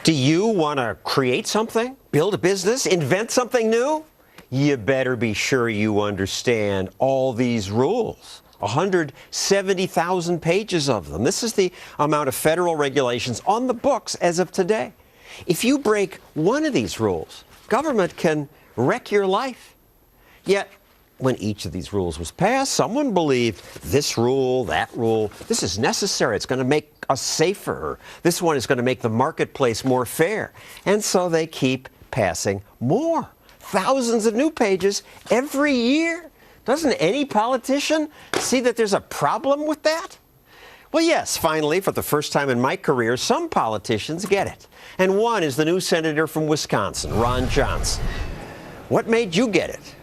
Do you want to create something, build a business, invent something new? You better be sure you understand all these rules. 170,000 pages of them. This is the amount of federal regulations on the books as of today. If you break one of these rules, government can wreck your life. Yet, when each of these rules was passed, someone believed this rule, that rule, this is necessary. It's going to make us safer. This one is going to make the marketplace more fair. And so they keep passing more. Thousands of new pages every year. Doesn't any politician see that there's a problem with that? Well, yes, finally, for the first time in my career, some politicians get it. And one is the new senator from Wisconsin, Ron Johnson. What made you get it?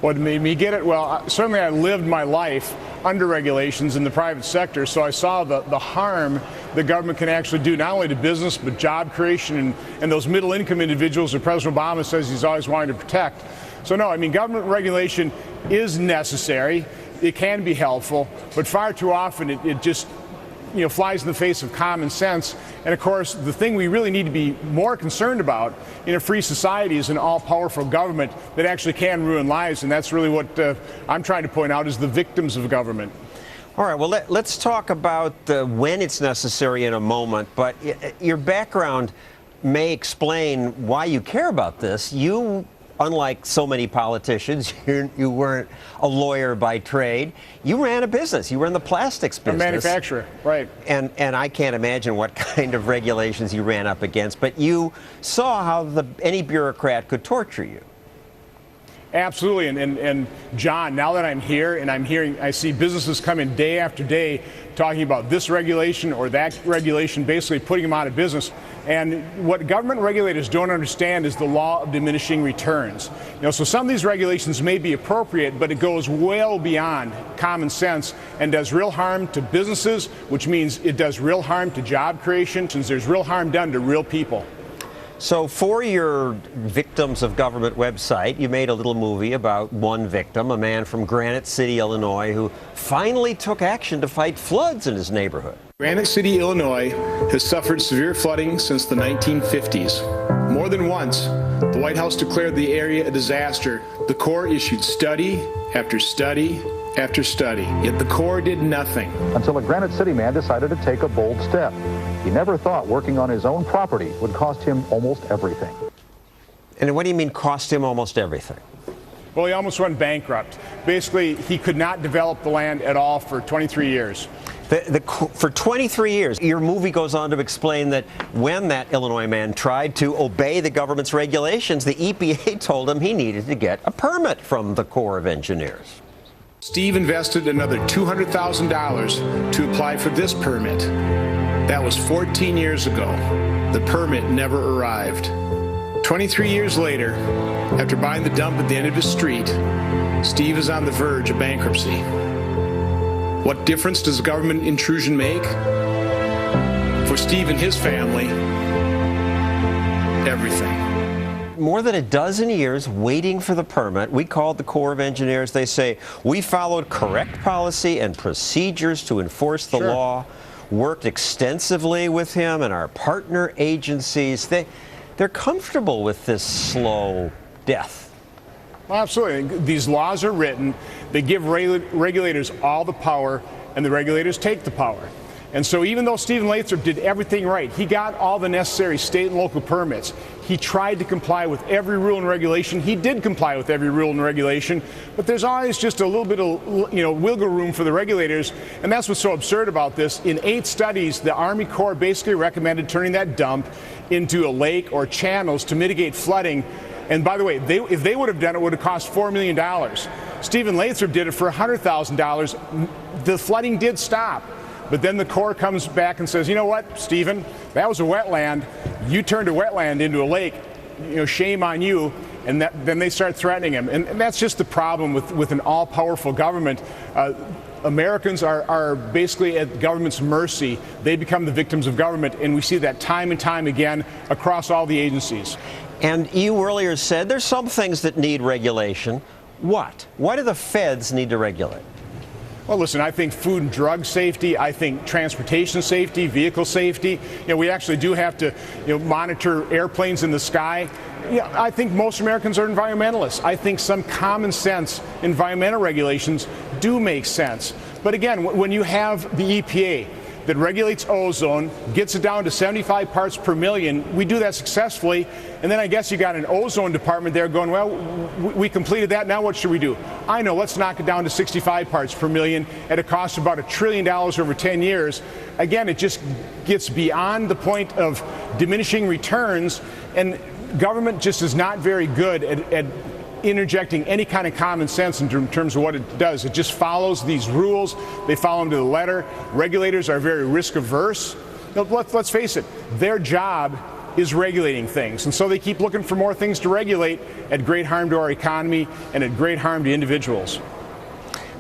What made me get it? Well, certainly I lived my life under regulations in the private sector, so I saw the harm the government can actually do, not only to business, but job creation and those middle-income individuals that President Obama says he's always wanting to protect. So no, I mean, government regulation is necessary. It can be helpful, but far too often it just flies in the face of common sense. And of course, the thing we really need to be more concerned about in a free society is an all-powerful government that actually can ruin lives. And that's really what I'm trying to point out is the victims of government. All right, well, let's talk about when it's necessary in a moment. But your background may explain why you care about this. You, unlike so many politicians, you weren't a lawyer by trade. You ran a business. You were in the plastics business. A manufacturer, right. And I can't imagine what kind of regulations you ran up against, but you saw how any bureaucrat could torture you. Absolutely, and John, now that I'm here and I see businesses come in day after day talking about this regulation or that regulation, basically putting them out of business. And what government regulators don't understand is the law of diminishing returns. So some of these regulations may be appropriate, but it goes well beyond common sense and does real harm to businesses, which means it does real harm to job creation, since there's real harm done to real people. So for your Victims of Government website, you made a little movie about one victim, a man from Granite City, Illinois, who finally took action to fight floods in his neighborhood. Granite City, Illinois has suffered severe flooding since the 1950s. More than once, the White House declared the area a disaster. The Corps issued study after study after study, yet the Corps did nothing. Until a Granite City man decided to take a bold step. He never thought working on his own property would cost him almost everything. And what do you mean cost him almost everything? Well, he almost went bankrupt. Basically, he could not develop the land at all for 23 years. For 23 years, your movie goes on to explain that when that Illinois man tried to obey the government's regulations, the EPA told him he needed to get a permit from the Corps of Engineers. Steve invested another $200,000 to apply for this permit. That was 14 years ago. The permit never arrived. 23 years later, after buying the dump at the end of his street, Steve is on the verge of bankruptcy. What difference does government intrusion make? For Steve and his family, everything. More than a dozen years waiting for the permit. We called the Corps of Engineers. They say, we followed correct policy and procedures to enforce the law, worked extensively with him and our partner agencies. They're comfortable with this slow death. Well, absolutely. These laws are written. They give regulators all the power, and the regulators take the power. And so even though Stephen Lathrop did everything right, he got all the necessary state and local permits. He tried to comply with every rule and regulation. He did comply with every rule and regulation, but there's always just a little bit of wiggle room for the regulators, and that's what's so absurd about this. In 8 studies, the Army Corps basically recommended turning that dump into a lake or channels to mitigate flooding. And by the way, if they would have done it, it would have cost $4 million. Stephen Lathrop did it for $100,000. The flooding did stop. But then the Corps comes back and says, you know what, Stephen, that was a wetland. You turned a wetland into a lake. Shame on you. And then they start threatening him. And that's just the problem with an all-powerful government. Americans are basically at government's mercy. They become the victims of government, and we see that time and time again across all the agencies. And you earlier said there's some things that need regulation. What? Why do the feds need to regulate? Well, listen, I think food and drug safety, I think transportation safety, vehicle safety. We actually do have to, monitor airplanes in the sky. I think most Americans are environmentalists. I think some common sense environmental regulations do make sense. But again, when you have the EPA that regulates ozone, gets it down to 75 parts per million, we do that successfully, and then I guess you got an ozone department there going, well, we completed that, now what should we do? I know, let's knock it down to 65 parts per million at a cost of about $1 trillion over 10 years. Again, it just gets beyond the point of diminishing returns, and government just is not very good at interjecting any kind of common sense in terms of what it does. It just follows these rules. They follow them to the letter. Regulators are very risk averse. Let's face it, their job is regulating things. And so they keep looking for more things to regulate at great harm to our economy and at great harm to individuals.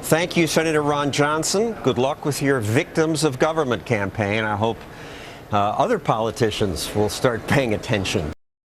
Thank you, Senator Ron Johnson. Good luck with your Victims of Government campaign. I hope other politicians will start paying attention.